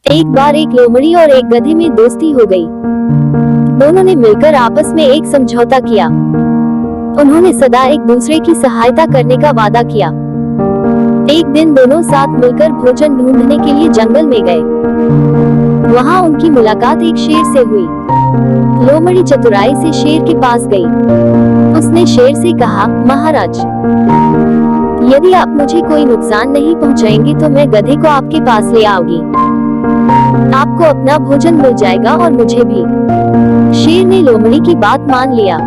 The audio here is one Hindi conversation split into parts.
एक बार एक लोमड़ी और एक गधे में दोस्ती हो गई। दोनों ने मिलकर आपस में एक समझौता किया। उन्होंने सदा एक दूसरे की सहायता करने का वादा किया। एक दिन दोनों साथ मिलकर भोजन ढूंढने के लिए जंगल में गए। वहां उनकी मुलाकात एक शेर से हुई। लोमड़ी चतुराई से शेर के पास गई। उसने शेर से कहा, महाराज, यदि आप मुझे कोई नुकसान नहीं पहुंचाएंगे तो मैं गधे को आपके पास ले आऊंगी। आपको अपना भोजन मिल जाएगा और मुझे भी। शेर ने लोमड़ी की बात मान लिया।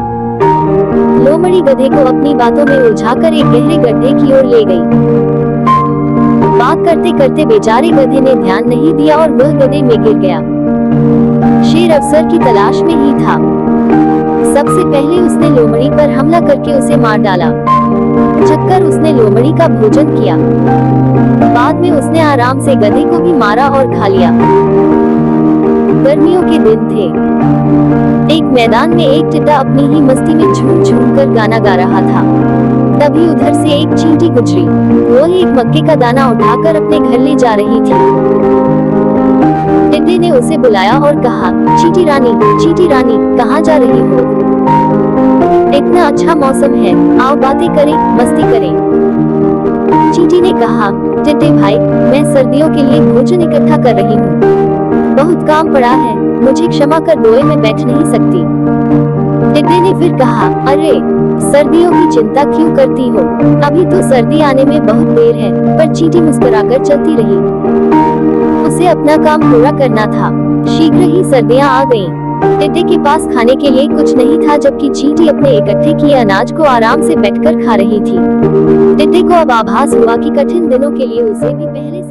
लोमड़ी गधे को अपनी बातों में उलझाकर एक गहरे गड्ढे की ओर ले गई। बात करते करते बेचारे गधे ने ध्यान नहीं दिया और वह गड्ढे में गिर गया। शेर अवसर की तलाश में ही था। सबसे पहले उसने लोमड़ी पर हमला करके उसे मार डाला। चक्कर उसने लोमड़ी का भोजन किया। बाद में उसने आराम से गधे को भी मारा और खा लिया। गर्मियों के दिन थे। एक मैदान में एक टिड्डा अपनी ही मस्ती में झूम झूम कर गाना गा रहा था। तभी उधर से एक चींटी गुजरी। वो एक मक्के का दाना उठाकर अपने घर ले जा रही थी। टिड्डे ने उसे बुलाया और कहा, चींटी रानी, कहाँ जा रही हो? इतना अच्छा मौसम है, आओ बातें करें, मस्ती करें। चींटी ने कहा, टिड्डे भाई, मैं सर्दियों के लिए भोजन इकट्ठा कर रही हूँ। बहुत काम पड़ा है, मुझे क्षमा कर दो, मैं बैठ नहीं सकती। टिड्डे ने फिर कहा, अरे सर्दियों की चिंता क्यों करती हो? अभी तो सर्दी आने में बहुत देर है। पर चींटी मुस्कुराकर चलती रही। उसे अपना काम पूरा करना था। शीघ्र ही सर्दियां आ गईं। टिड्डे के पास खाने के लिए कुछ नहीं था, जबकि चींटी अपने इकट्ठे किए अनाज को आराम से बैठकर खा रही थी। टिड्डे को अब आभास हुआ कि कठिन दिनों के लिए उसे भी पहले से